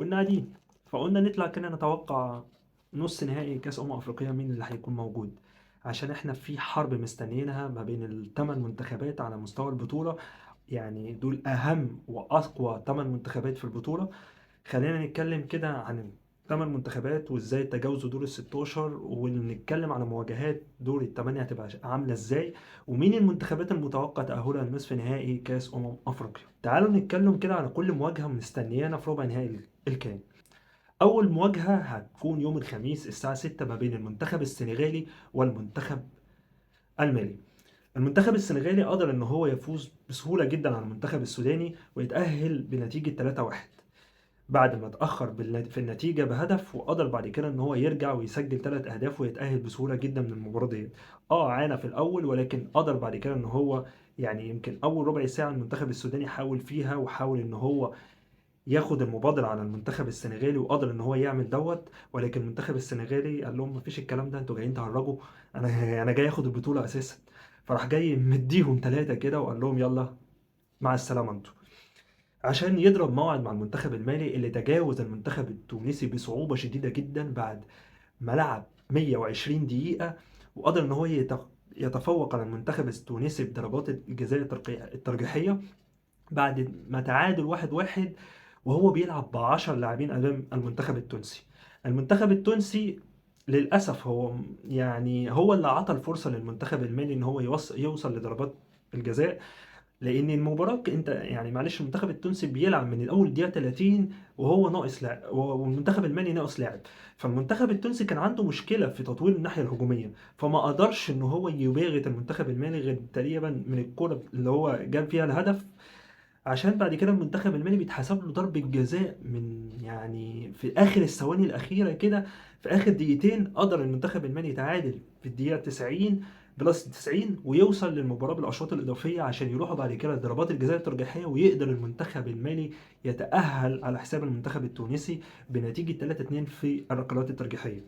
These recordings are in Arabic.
كنا قاعدين فقلنا نطلع كده نتوقع نص نهائي كاس افريقيا مين اللي هيكون موجود، عشان احنا في حرب مستنيينها ما بين الثمان منتخبات على مستوى البطولة. يعني دول اهم واقوى ثمان منتخبات في البطولة. خلينا نتكلم كده عن ثمان منتخبات وازاي تجاوزوا دور ال 16، ونتكلم على مواجهات دور الثمانية هتبقى عاملة ازاي، ومين المنتخبات المتوقع تأهلها لنصف نهائي كأس أفريقيا. تعالوا نتكلم كده على كل مواجهة مستنيانا في ربع نهائي الكام. أول مواجهة هتكون يوم الخميس الساعة 6 ما بين المنتخب السنغالي والمنتخب المالي. المنتخب السنغالي قدر ان هو يفوز بسهولة جدا على المنتخب السوداني ويتأهل بنتيجة 3-1 بعد ما اتأخر في النتيجة بهدف، وقدر بعد كده ان هو يرجع ويسجل 3 اهداف ويتأهل بسهولة جدا من المباراة دي. عانى في الاول ولكن قدر بعد كده ان هو، يعني يمكن اول ربع ساعة المنتخب السوداني حاول فيها وحاول ان هو ياخد المبادرة على المنتخب السنغالي وقدر ان هو يعمل دوت. ولكن المنتخب السنغالي قال لهم مفيش الكلام ده، انتوا جايين تهرجوا، انا جاي اخد البطولة اساسا. فراح جاي مديهم ثلاثة كده وقال لهم يلا مع السلامة انتوا، عشان يضرب موعد مع المنتخب المالي اللي تجاوز المنتخب التونسي بصعوبة شديدة جدا بعد ما لعب 120 دقيقة، وقدر ان هو يتفوق على المنتخب التونسي بضربات الجزاء الترجيحية بعد ما تعادل 1-1 وهو بيلعب ب10 لاعبين امام المنتخب التونسي. المنتخب التونسي للاسف هو يعني هو اللي عطى الفرصة للمنتخب المالي ان هو يوصل لضربات الجزاء، لان المباراه انت يعني معلش المنتخب التونسي بيلعب من اول دقيقه 30 وهو ناقص لاعب، والمنتخب المالي ناقص لاعب. فالمنتخب التونسي كان عنده مشكله في تطوير الناحيه الهجوميه، فما قدرش ان هو يباغت المنتخب المالي غير تقريبا من الكره اللي هو جاب فيها الهدف. عشان بعد كده المنتخب المالي بيتحسب له ضربة جزاء من يعني في آخر الثواني الأخيرة كده، في آخر دقيقتين قدر المنتخب المالي يتعادل في الدقيقة 90 بلس 90 ويوصل للمباراة بالأشواط الإضافية عشان يروحوا بعد كده ضربات الجزاء الترجيحية، ويقدر المنتخب المالي يتأهل على حساب المنتخب التونسي بنتيجة 3-2 في الركلات الترجيحية.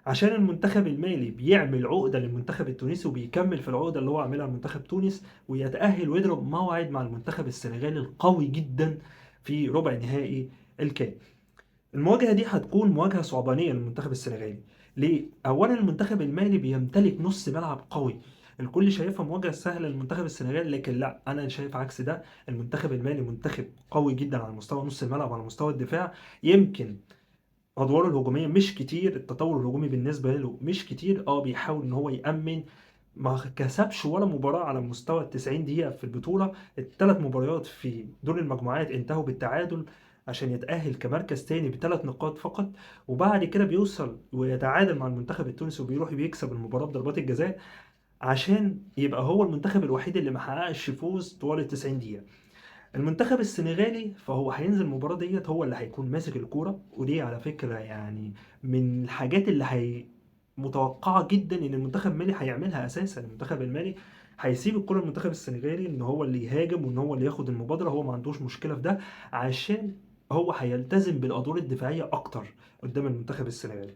عشان المنتخب المالي بيعمل عقدة للمنتخب التونسي وبيكمل في العقدة اللي هو عاملها المنتخب تونس ويتأهل ويضرب موعد مع المنتخب السنغالي القوي جدا في ربع نهائي الكاس. المواجهة دي هتكون مواجهة صعبانية للمنتخب السنغالي. ليه؟ أولا المنتخب المالي بيمتلك نص ملعب قوي، الكل شايفها مواجهة سهلة للمنتخب السنغالي، لكن لا، أنا شايف عكس ده. المنتخب المالي منتخب قوي جدا على مستوى نص الملعب وعلى مستوى الدفاع. يمكن ادواره الهجوميه مش كتير، التطور الهجومي بالنسبه له مش كتير، بيحاول ان هو يامن. ما كسبش ولا مباراه على مستوى ال 90 دقيقه في البطوله. الثلاث مباريات في دور المجموعات انتهوا بالتعادل عشان يتاهل كمركز تاني ب3 نقاط فقط. وبعد كده بيوصل ويتعادل مع المنتخب التونسي وبيروح بيكسب المباراه بضربات الجزاء عشان يبقى هو المنتخب الوحيد اللي ما حققش فوز طوال ال 90 دقيقه. المنتخب السنغالي فهو هينزل المباراة ديت هو اللي هيكون ماسك الكورة، ودي على فكرة يعني من الحاجات اللي متوقعة جدا ان المنتخب المالي هيعملها اساسا. المنتخب المالي هيسيب الكرة للمنتخب السنغالي ان هو اللي يهاجم وان هو اللي ياخد المبادرة، هو ما عندوش مشكلة في ده عشان هو هيلتزم بالادوار الدفاعية اكتر قدام المنتخب السنغالي.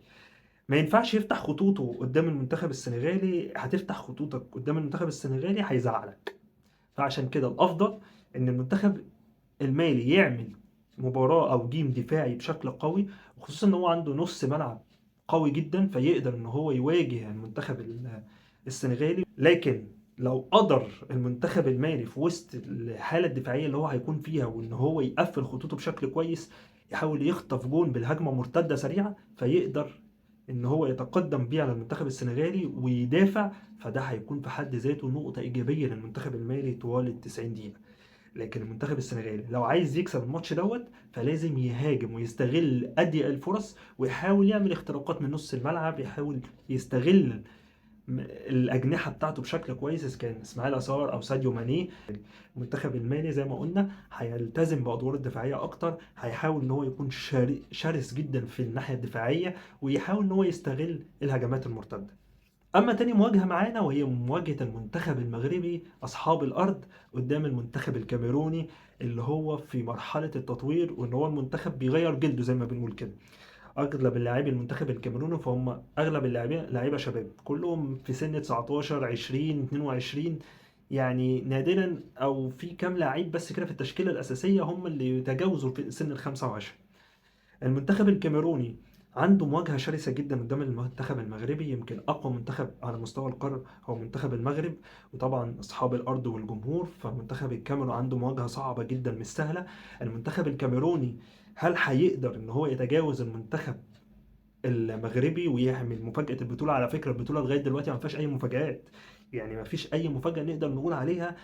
ما ينفعش يفتح خطوطه قدام المنتخب السنغالي، هتفتح خطوطك قدام المنتخب السنغالي هيزعلك. فعشان كده الافضل ان المنتخب المالي يعمل مباراة او جيم دفاعي بشكل قوي، وخصوصا ان هو عنده نص ملعب قوي جدا فيقدر ان هو يواجه المنتخب السنغالي. لكن لو قدر المنتخب المالي في وسط الحالة الدفاعية اللي هو هيكون فيها وان هو يقفل خطوطه بشكل كويس، يحاول يخطف جون بالهجمة مرتدة سريعة فيقدر ان هو يتقدم بيه على المنتخب السنغالي ويدافع، فده هيكون في حد ذاته نقطة إيجابية للمنتخب المالي طوال ال 90 دقيقة. لكن المنتخب السنغالي لو عايز يكسب الماتش دوت فلازم يهاجم ويستغل أضيق الفرص ويحاول يعمل اختراقات من نص الملعب، يحاول يستغل الأجنحة بتاعته بشكل كويس إذا كان إسماعيل أسار أو ساديو ماني. المنتخب المالي زي ما قلنا هيلتزم بأدواره الدفاعية أكتر، هيحاول إن هو يكون شرس جدا في الناحية الدفاعية ويحاول إن هو يستغل الهجمات المرتدة. اما تاني مواجهة معانا وهي مواجهة المنتخب المغربي اصحاب الارض قدام المنتخب الكاميروني اللي هو في مرحلة التطوير، وان هو المنتخب بيغير جلده زي ما بنقول كده. اغلب اللاعبي المنتخب الكاميروني فهم اغلب اللاعبين لعيبة شباب كلهم في سن 19 20 22، يعني نادرا او في كام لعيب بس كده في التشكيلة الاساسية هم اللي يتجاوزوا في سن ال 25. المنتخب الكاميروني عنده مواجهة شرسة جدا قدام المنتخب المغربي، يمكن أقوى منتخب على مستوى القارة هو منتخب المغرب، وطبعا أصحاب الأرض والجمهور، فمنتخب الكاميرون عنده مواجهة صعبة جدا مش سهلة. المنتخب الكاميروني هل هيقدر إن هو يتجاوز المنتخب المغربي ويعمل مفاجأة البطولة؟ على فكرة البطولة لغاية دلوقتي ما فيهاش أي مفاجآت، يعني ما فيش أي مفاجأة نقدر نقول عليها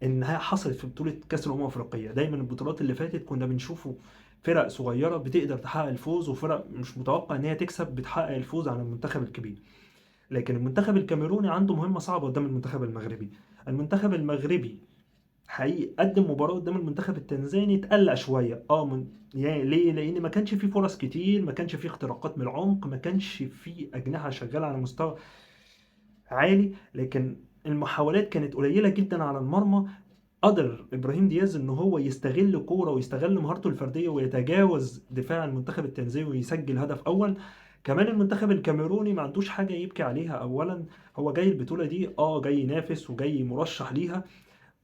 انها حصلت في بطوله كاس الامم الافريقيه. دايما البطولات اللي فاتت كنا بنشوفه فرق صغيره بتقدر تحقق الفوز، وفرق مش متوقع ان هي تكسب بتحقق الفوز على المنتخب الكبير. لكن المنتخب الكاميروني عنده مهمه صعبه قدام المنتخب المغربي. المنتخب المغربي حقيقي قدم مباراه قدام المنتخب التنزاني اتقلق شويه، يعني ليه؟ لان ما كانش فيه فرص كتير، ما كانش فيه اختراقات من العمق، ما كانش فيه اجنحه شغاله على مستوى عالي، لكن المحاولات كانت قليله جدا على المرمى. قدر ابراهيم دياز ان هو يستغل كوره ويستغل مهارته الفرديه ويتجاوز دفاع المنتخب التنزاني ويسجل هدف اول. كمان المنتخب الكاميروني ما عندوش حاجه يبكي عليها. اولا هو جاي البطوله دي جاي ينافس وجاي مرشح ليها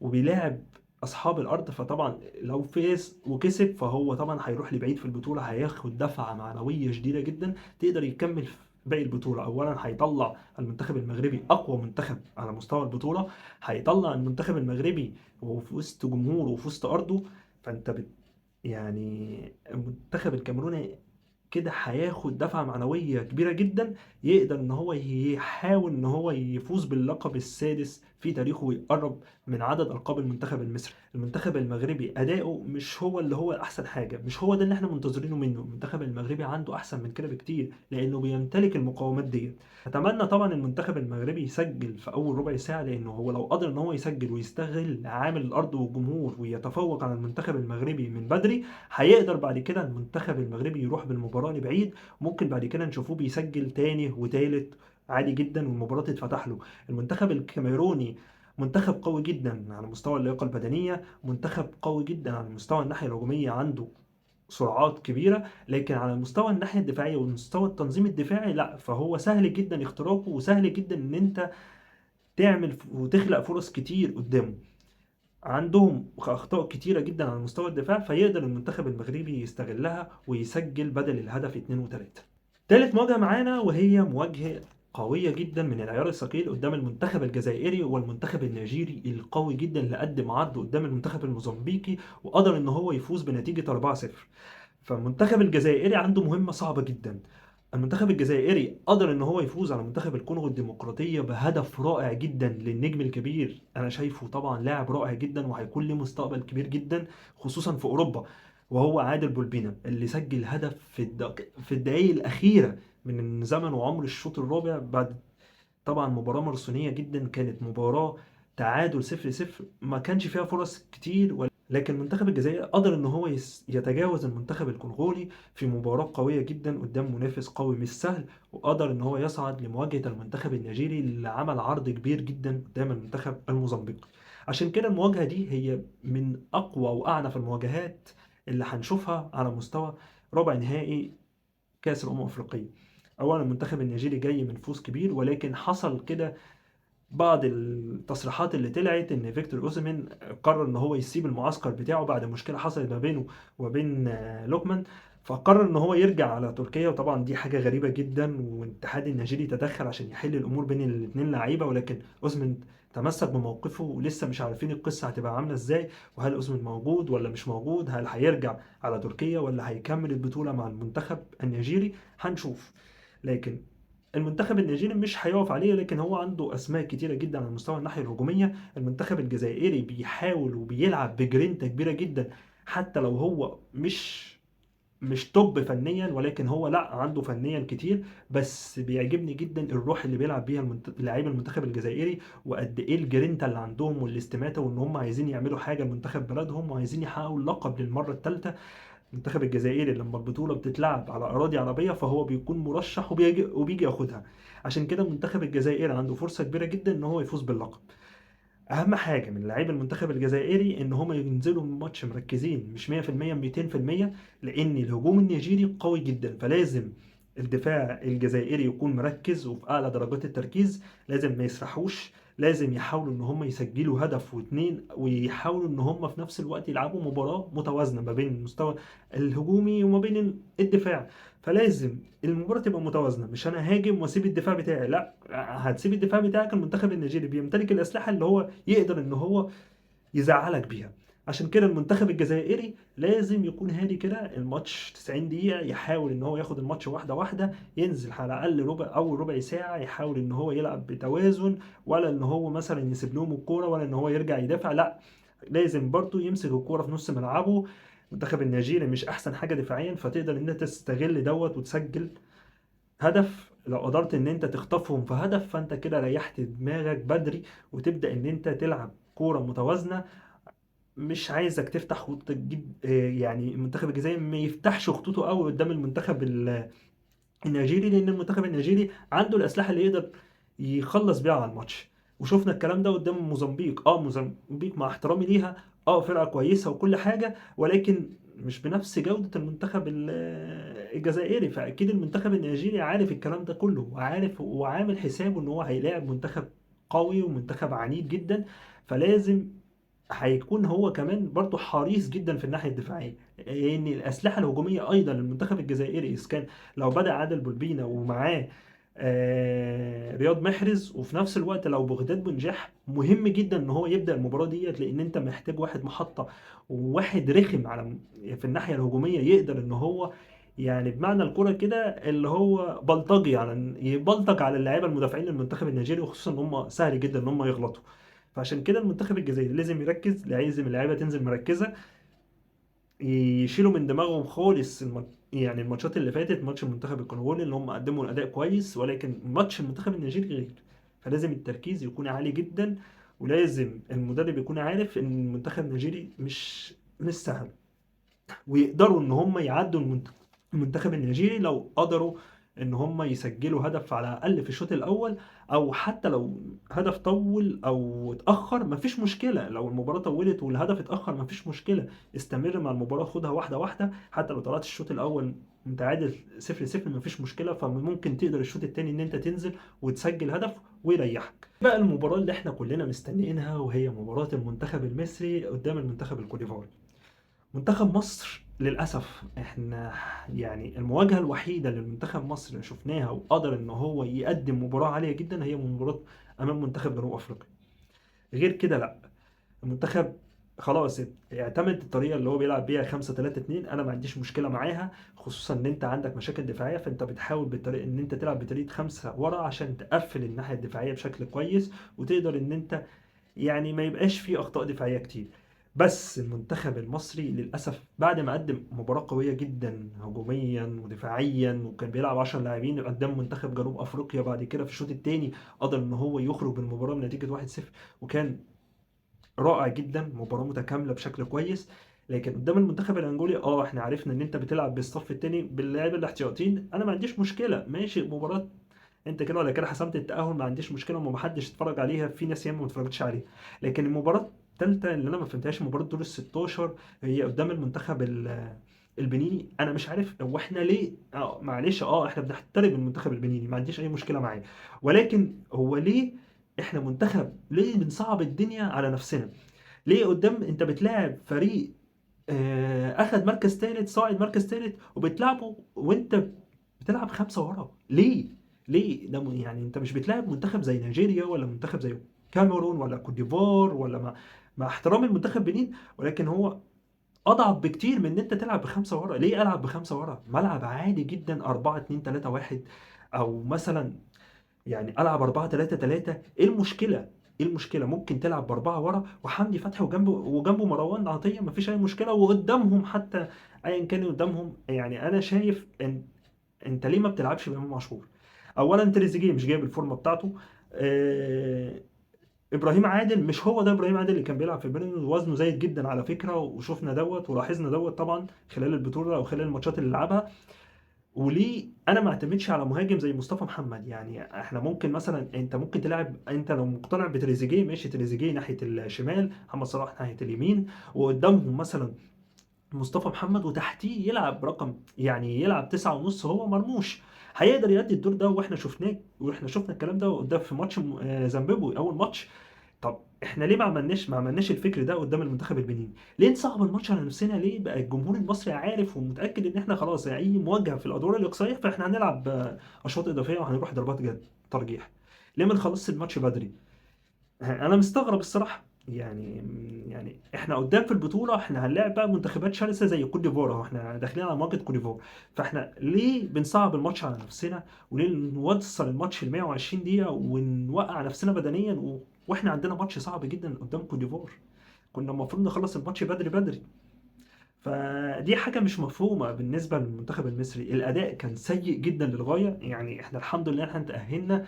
وبيلاعب اصحاب الارض، فطبعا لو فاز وكسب فهو طبعا هيروح لبعيد في البطوله، هياخد دفعه معنويه شديده جدا تقدر يكمل في باقي البطوله. اولا هيطلع المنتخب المغربي اقوى منتخب على مستوى البطوله، هيطلع المنتخب المغربي وهو في وسط جمهوره وفي وسط ارضه. فانت يعني المنتخب الكاميروني كده هياخد دفعة معنوية كبيرة جدا، يقدر ان هو يحاول ان هو يفوز باللقب السادس في تاريخه ويقرب من عدد القاب المنتخب المصري. المنتخب المغربي اداؤه مش هو اللي هو احسن حاجة، مش هو ده اللي احنا منتظرينه منه. المنتخب المغربي عنده احسن من كده بكتير لانه بيمتلك المقومات دي. اتمنى طبعا المنتخب المغربي يسجل في اول ربع ساعة، لانه هو لو قدر ان هو يسجل ويستغل عامل الارض والجمهور ويتفوق على المنتخب المغربي من بدري، هيقدر بعد كده المنتخب المغربي يروح بالمباراة لبعيد. ممكن بعد كده نشوفوه بيسجل تاني وتالت عادي جدا والمباراة تتفتح له. المنتخب الكاميروني منتخب قوي جدا على مستوى اللياقة البدنية، منتخب قوي جدا على مستوى الناحية الهجومية، عنده سرعات كبيرة، لكن على مستوى الناحية الدفاعية ومستوى التنظيم الدفاعي لا، فهو سهل جدا اختراقه وسهل جدا ان انت تعمل وتخلق فرص كتير قدامه. عندهم اخطاء كتيره جدا على مستوى الدفاع، فيقدر المنتخب المغربي يستغلها ويسجل بدل الهدف 2 و3. تالت مواجهه معانا وهي مواجهه قويه جدا من العيار الثقيل قدام المنتخب الجزائري والمنتخب النيجيري القوي جدا اللي قدم عرض قدام المنتخب الموزمبيقي وقدر ان هو يفوز بنتيجه 4-0. فالمنتخب الجزائري عنده مهمة صعبة جدا. المنتخب الجزائري قدر ان هو يفوز على منتخب الكونغو الديمقراطية بهدف رائع جدا للنجم الكبير، انا شايفه طبعا لاعب رائع جدا وهيكون له مستقبل كبير جدا خصوصا في اوروبا، وهو عادل بولبينا اللي سجل هدف في الدقائق الاخيرة من زمن وعمر الشوط الرابع، بعد طبعا مباراة مارسونية جدا. كانت مباراة تعادل 0-0 ما كانش فيها فرص كتير، لكن منتخب الجزائر قدر ان هو يتجاوز المنتخب الكونغولي في مباراة قوية جدا قدام منافس قوي مش سهل، وقدر ان هو يصعد لمواجهة المنتخب النيجيري اللي عمل عرض كبير جدا قدام المنتخب الموزمبيقي. عشان كده المواجهة دي هي من اقوى واعنف المواجهات اللي هنشوفها على مستوى ربع نهائي كأس الأمم الأفريقية. أولا المنتخب النيجيري جاي من فوز كبير، ولكن حصل كده بعض التصريحات اللي طلعت ان فيكتور اوسيمين قرر ان هو يسيب المعسكر بتاعه بعد مشكله حصلت ما بينه وبين لوكمان، فقرر ان هو يرجع على تركيا. وطبعا دي حاجه غريبه جدا، والاتحاد النيجيري تدخل عشان يحل الامور بين الاثنين لعيبه، ولكن اوسيمين تمسك بموقفه ولسه مش عارفين القصه هتبقى عامله ازاي، وهل اوسيمين موجود ولا مش موجود، هل هيرجع على تركيا ولا هيكمل البطوله مع المنتخب النيجيري، هنشوف. لكن المنتخب النيجيري مش هيقف عليه، لكن هو عنده اسماء كتيره جدا على مستوى الناحيه الهجوميه. المنتخب الجزائري بيحاول وبيلعب بجرينتا كبيره جدا، حتى لو هو مش توب فنيا، ولكن هو لا عنده فنيا كتير. بس بيعجبني جدا الروح اللي بيلعب بيها لاعبي المنتخب الجزائري، وقد ايه الجرينتا اللي عندهم والاستماتة، وان هم عايزين يعملوا حاجه لمنتخب بلدهم وعايزين يحققوا اللقب للمره الثالثه. المنتخب الجزائري لما البطولة بتتلعب على أراضي عربية فهو بيكون مرشح وبيجي ياخدها. عشان كده المنتخب الجزائري عنده فرصة كبيرة جدا إن هو يفوز باللقب. أهم حاجة من لاعبي المنتخب الجزائري إن هم ينزلوا من الماتش مركزين، مش 100% 200%، لأن الهجوم النيجيري قوي جدا، فلازم الدفاع الجزائري يكون مركز وفي أعلى درجات التركيز، لازم ما يسرحوش، لازم يحاولوا ان هم يسجلوا هدف واتنين، ويحاولوا ان هم في نفس الوقت يلعبوا مباراة متوازنة ما بين المستوى الهجومي وما بين الدفاع. فلازم المباراة تبقى متوازنة، مش انا هاجم واسيب الدفاع بتاعي، لا، هتسيب الدفاع بتاعك. المنتخب النيجيري بيمتلك الاسلحة اللي هو يقدر ان هو يزعلك بيها. عشان كده المنتخب الجزائري لازم يكون هادي كده، الماتش 90 دقيقة يحاول ان هو ياخد الماتش واحدة واحدة، ينزل على الاقل اول ربع ساعة يحاول ان هو يلعب بتوازن، ولا ان هو مثلا يسيب لهم الكورة، ولا ان هو يرجع يدافع، لا، لازم برضو يمسك الكورة في نص ملعبه. المنتخب النيجيري مش احسن حاجة دفاعيا، فتقدر ان انت تستغل دوت وتسجل هدف. لو قدرت ان انت تخطفهم في هدف، فانت كده ريحت دماغك بدري، وتبدأ ان انت تلعب كورة متوازنة. مش عايزك تفتح وتجيب يعني المنتخب الجزائري ما يفتحش خطوطه قوي قدام المنتخب النيجيري، لان المنتخب النيجيري عنده الاسلحه اللي يقدر يخلص بيها على الماتش. وشفنا الكلام ده قدام موزمبيق. موزمبيق مع احترامي ليها، فرقه كويسه وكل حاجه، ولكن مش بنفس جوده المنتخب الجزائري. فاكيد المنتخب النيجيري عارف الكلام ده كله، وعارف وعامل حسابه ان هو هيلاعب منتخب قوي ومنتخب عنيد جدا. فلازم هيكون هو كمان برضه حريص جدا في الناحيه الدفاعيه، ان الاسلحه الهجوميه ايضا للمنتخب الجزائري، اذا كان لو بدا عادل بولبينا ومعاه رياض محرز، وفي نفس الوقت لو بغداد بنجاح، مهم جدا ان هو يبدا المباراه ديت، لان انت محتاج واحد محطه وواحد رخم على في الناحيه الهجوميه، يقدر ان هو يعني بمعنى الكرة كده اللي هو بلطجي، على يبلطج على اللعيبه المدافعين المنتخب النيجيري، وخصوصا ان هم سهل جدا ان هم يغلطوا. فعشان كده المنتخب الجزائري لازم يركز، لازم اللعيبه تنزل مركزه، يشيلوا من دماغهم خالص يعني الماتشات اللي فاتت، ماتش المنتخب الكونغولي اللي هم قدموا الاداء كويس، ولكن ماتش المنتخب النيجيري غير. فلازم التركيز يكون عالي جدا، ولازم المدرب يكون عارف ان المنتخب النيجيري مش سهل، ويقدروا ان هم يعدوا المنتخب النيجيري لو قدروا ان هم يسجلوا هدف على الاقل في الشوط الاول، او حتى لو هدف طول او اتاخر مفيش مشكله. لو المباراه طولت والهدف اتاخر مفيش مشكله، استمر مع المباراه، خدها واحده واحده. حتى لو طلعت الشوط الاول متعادل 0-0 مفيش مشكله، فممكن تقدر الشوط الثاني ان انت تنزل وتسجل هدف ويريحك. بقى المباراه اللي احنا كلنا مستنيينها، وهي مباراه المنتخب المصري قدام المنتخب الكونغولي. منتخب مصر للأسف احنا يعني المواجهة الوحيدة للمنتخب مصر اللي شفناها وقدر ان هو يقدم مباراة عالية جدا، هي مباراة امام منتخب جنوب افريقيا. غير كده لا. المنتخب خلاص اعتمد الطريقة اللي هو بيلعب بيها 5-3-2، انا ما عنديش مشكلة معاها، خصوصا ان انت عندك مشاكل دفاعية، فانت بتحاول بالطريقة ان انت تلعب بطريقة 5 ورا عشان تقفل الناحية الدفاعية بشكل كويس، وتقدر ان انت يعني ما يبقاش فيه اخطاء دفاعيه كتير. بس المنتخب المصري للاسف بعد ما قدم مباراه قويه جدا هجوميا ودفاعيا، وكان بيلعب 10 لاعبين قدام منتخب جنوب افريقيا، بعد كده في الشوط الثاني قدر ان هو يخرج بالمباراه بنتيجه 1-0، وكان رائع جدا، مباراه متكامله بشكل كويس. لكن قدام المنتخب الانجولي احنا عرفنا ان انت بتلعب بالصف الثاني باللاعب الاحتياطيين، انا ما عنديش مشكله، ماشي، مباراه انت كده ولا كده حسمت التأهل، ما عنديش مشكلة، وما حدش اتفرج عليها، في ناس ياما ما اتفرجتش عليها. لكن المباراة الثالثة اللي انا ما فهمتهاش، مباراة دور ال 16، هي قدام المنتخب البنيني. انا مش عارف هو احنا ليه، معلش، احنا بنحترم المنتخب البنيني، ما عنديش اي مشكلة معاه، ولكن هو ليه احنا منتخب ليه بنصعب الدنيا على نفسنا؟ ليه قدام انت بتلاعب فريق اخد مركز ثالث، صاعد مركز ثالث، وبتلعبه وانت بتلعب 5 ورا؟ ليه؟ ليه ده يعني انت مش بتلاعب منتخب زي نيجيريا، ولا منتخب زي كاميرون، ولا كوت ديفوار، ولا مع احترام المنتخب بنين، ولكن هو اضعف بكتير من ان انت تلعب ب5 ورا. ليه العب ب5 ورا؟ ملعب عادي جدا 4-2-3-1، او مثلا يعني العب 4-3-3. ايه المشكله؟ ايه المشكله؟ ممكن تلعب باربعه ورا، وحمدي فتحي وجنبه مروان عطيه، مفيش اي مشكله، وقدامهم حتى ايا كان قدامهم. يعني انا شايف ان انت ليه ما بتلعبش بامام عاشور؟ اولا تريزيجيه مش جايب الفورمه بتاعته. آه، ابراهيم عادل مش هو ده ابراهيم عادل اللي كان بيلعب في بيراميدز، وزنه زايد جدا على فكره، وشفنا دوت ولاحظنا دوت طبعا خلال البطوله او خلال الماتشات اللي لعبها. وليه انا ما اعتمدش على مهاجم زي مصطفى محمد؟ يعني احنا ممكن مثلا، انت ممكن تلعب، انت لو مقتنع بتريزيجيه ماشي، تريزيجيه ناحيه الشمال، محمد صلاح ناحيه اليمين، وقدامهم مثلا مصطفى محمد، وتحتيه يلعب رقم، يعني يلعب 9.5 هو مرموش. هيقدر يأدي الدور ده، واحنا شفناه، واحنا شفنا الكلام ده قدام في ماتش زيمبابوي اول ماتش. طب احنا ليه ما عملناش الفكر ده قدام المنتخب البنيني؟ ليه نصعب الماتش على نفسنا؟ ليه بقى الجمهور المصري عارف ومتاكد ان احنا خلاص يعني اي مواجهه في الادوار الاقصائيه فاحنا هنلعب اشواط اضافيه وهنروح ضربات ترجيح؟ ليه ما نخلصش الماتش بدري؟ انا مستغرب الصراحه. يعني احنا قدام في البطوله احنا هنلاعب بقى منتخبات شرسه زي كوت ديفوار اهو، احنا داخلين على مواجهه كوت ديفوار. فاحنا ليه بنصعب الماتش على نفسنا؟ وليه نوصل الماتش ل 120 دقيقه ونوقع نفسنا بدنيا واحنا عندنا ماتش صعب جدا قدام كوت ديفوار؟ كنا المفروض نخلص الماتش بدري بدري. فدي حاجه مش مفهومه بالنسبه للمنتخب المصري. الاداء كان سيء جدا للغايه، يعني احنا الحمد لله احنا تاهلنا.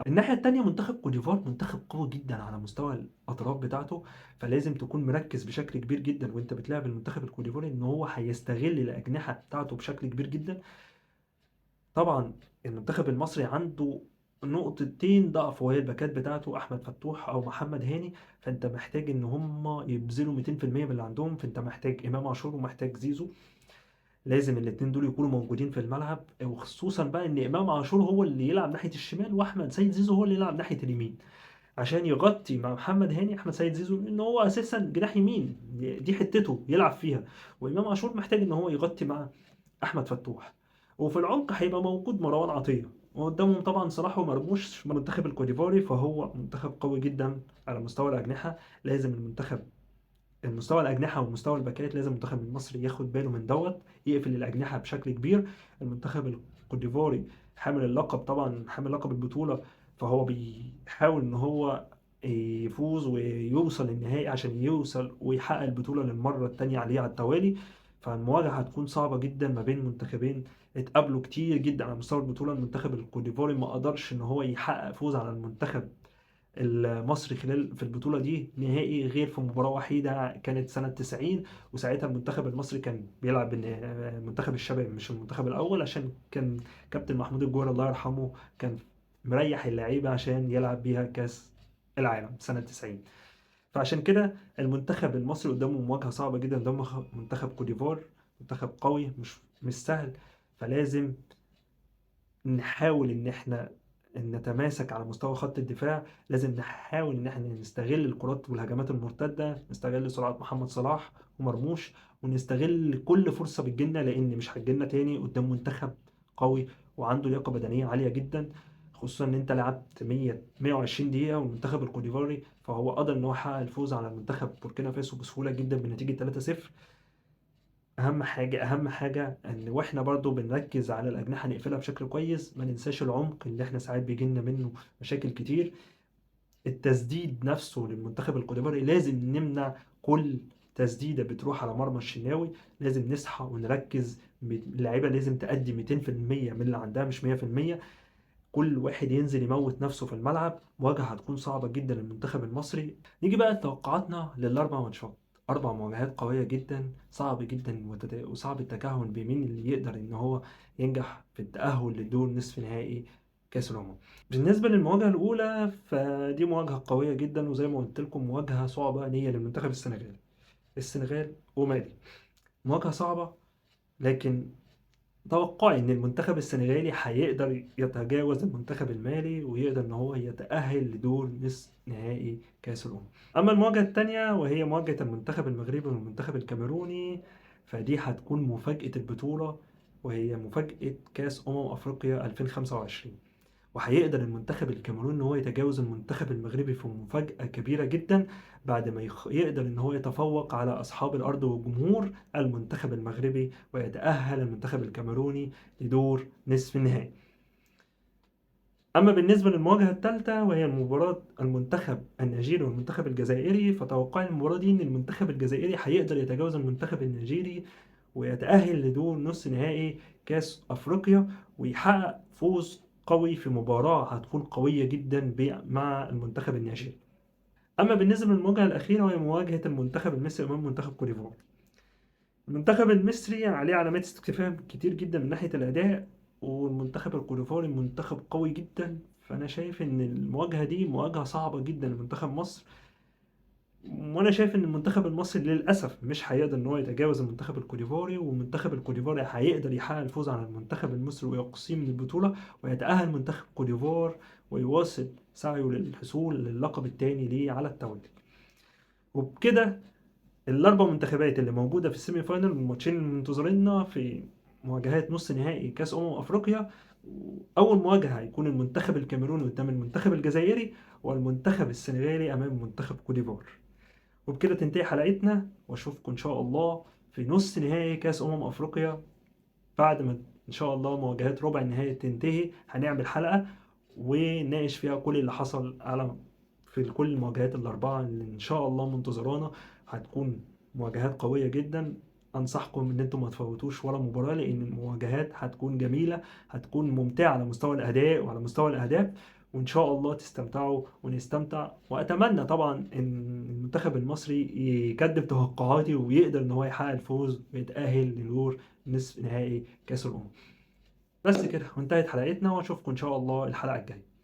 الناحية التانية منتخب كوت ديفوار منتخب قوي جدا على مستوى الأطراف بتاعته، فلازم تكون مركز بشكل كبير جدا وأنت بتلعب المنتخب الكوت ديفواري إن هو هيستغل الأجنحة بتاعته بشكل كبير جدا. طبعا المنتخب المصري عنده نقطتين ضعف، وهي الباكات بتاعته أحمد فتوح أو محمد هاني. فأنت محتاج إن هم يبذلوا 200% من اللي عندهم، فأنت محتاج إمام عاشور ومحتاج زيزو. لازم الاتنين دول يكونوا موجودين في الملعب، وخصوصا بقى ان امام عاشور هو اللي يلعب ناحيه الشمال واحمد سيد زيزو هو اللي يلعب ناحيه اليمين، عشان يغطي مع محمد هاني احمد سيد زيزو ان هو اساسا جناح يمين، دي حتته يلعب فيها. وامام عاشور محتاج ان هو يغطي مع احمد فتوح. وفي العمق هيبقى موجود مروان عطيه، وقدامهم طبعا صلاح ومرموش. منتخب الكوديفاري فهو منتخب قوي جدا على مستوى الاجنحه. لازم المستوى الاجنحه ومستوى الباكات لازم المنتخب المصري ياخد باله من دوت، يقفل الاجنحه بشكل كبير. المنتخب الكوديفاري حامل اللقب، طبعا حامل لقب البطوله، فهو بيحاول ان هو يفوز ويوصل النهائي عشان يوصل ويحقق البطوله للمره الثانيه عليه على التوالي. فالمواجهه هتكون صعبه جدا ما بين منتخبين اتقابلوا كتير جدا على مستوى البطوله. المنتخب الكوديفاري ما قدرش ان هو يحقق فوز على المنتخب المصري خلال في البطولة دي نهائي غير في مباراة وحيدة كانت سنة 90. وساعتها المنتخب المصري كان بيلعب منتخب الشباب مش المنتخب الأول، عشان كان كابتن محمود الجوهري الله يرحمه كان مريح اللعيبة عشان يلعب بيها كأس العالم سنة 90. فعشان كده المنتخب المصري قدامه مواجهة صعبة جدا قدام منتخب كوديفار، منتخب قوي مش سهل. فلازم نحاول ان احنا نتماسك على مستوى خط الدفاع. لازم نحاول ان احنا نستغل الكرات والهجمات المرتده، نستغل سرعه محمد صلاح ومرموش، ونستغل كل فرصه بتجيلنا، لان مش هتجيلنا تاني قدام منتخب قوي وعنده لياقه بدنيه عاليه جدا. خصوصا ان انت لعبت 120 دقيقه والمنتخب الكونيفاري فهو قدر ان هو يحقق الفوز على المنتخب بوركينا فاسو بسهوله جدا بنتيجه 3-0. اهم حاجه ان واحنا برضو بنركز على الاجنحه نقفلها بشكل كويس، ما ننساش العمق اللي احنا ساعات بيجي لنا منه مشاكل كتير. التسديد نفسه للمنتخب الكوليفاري لازم نمنع كل تسديده بتروح على مرمى الشناوي. لازم نصحى ونركز، اللعيبه لازم تأدي 200% من اللي عندها مش 100%. كل واحد ينزل يموت نفسه في الملعب. مواجهة هتكون صعبة جدا للمنتخب المصري. نيجي بقى لتوقعاتنا للأربع ماتشات. أربع مواجهات قوية جدا، صعب جدا وصعب التكهن بمين اللي يقدر إن هو ينجح في التأهل لدور نصف نهائي كأس الأمم. بالنسبة للمواجهة الأولى فدي مواجهة قوية جدا، وزي ما قلت لكم مواجهة صعبة هي للمنتخب السنغال ومالي. مواجهة صعبة، لكن توقعي ان المنتخب السنغالي هيقدر يتجاوز المنتخب المالي ويقدر ان هو يتأهل لدور نصف نهائي كأس الأمم. اما المواجهة التانية وهي مواجهة المنتخب المغربي والمنتخب الكاميروني، فدي هتكون مفاجأة البطولة، وهي مفاجأة كأس أفريقيا 2025. وهيقدر المنتخب الكاميروني ان هو يتجاوز المنتخب المغربي في مفاجأة كبيرة جدا بعد ما يقدر ان هو يتفوق على اصحاب الارض وجمهور المنتخب المغربي، ويتأهل المنتخب الكاميروني لدور نصف النهائي. اما بالنسبة للمواجهة الثالثة وهي مباراة المنتخب النيجيري والمنتخب الجزائري، فتوقع المباراة دي ان المنتخب الجزائري هيقدر يتجاوز المنتخب النيجيري ويتأهل لدور نصف نهائي كأس أفريقيا، ويحقق فوز قوي في مباراة هتكون قوية جدا مع المنتخب النيجيري. أما بالنسبة للمواجهة الأخيرة وهي مواجهة المنتخب المصري أمام منتخب كوريفوار، المنتخب المصري عليه علامات استفهام كتير جدا من ناحية الأداء، والمنتخب الكوريفوري منتخب قوي جدا. فأنا شايف إن المواجهة دي مواجهة صعبة جدا لمنتخب مصر. وانا شايف ان المنتخب المصري للاسف مش هيقدر ان هو يتجاوز المنتخب الكوليفاري، والمنتخب الكوليفاري هيقدر يحقق الفوز على المنتخب المصري ويقصيه من البطوله، ويتاهل منتخب كوليفار ويواصل سعيه للحصول للقب الثاني ليه على التوالي. وبكده الاربع منتخبات اللي موجوده في السيمي فاينل، الماتشين المنتظريننا في مواجهات نص نهائي كاس افريقيا. اول مواجهه هيكون المنتخب الكاميروني قدام المنتخب الجزائري، والمنتخب السنغالي امام منتخب كوديفار. وبكده تنتهي حلقتنا، واشوفكم ان شاء الله في نص نهائي كاس افريقيا. بعد ما ان شاء الله مواجهات ربع النهائي تنتهي هنعمل حلقه ونناقش فيها كل اللي حصل على في كل المواجهات الاربعه اللي ان شاء الله منتظرانا. هتكون مواجهات قويه جدا. انصحكم ان انتم ما تفوتوش ولا مباراه، لان المواجهات هتكون جميله، هتكون ممتعه على مستوى الاداء وعلى مستوى الاهداف. وان شاء الله تستمتعوا ونستمتع. واتمنى طبعا ان المنتخب المصري يكذب توقعاتي ويقدر ان هو يحقق الفوز ويتاهل لدور نصف نهائي كاس الامم. بس كده وانتهت حلقتنا، واشوفكم ان شاء الله الحلقه الجايه.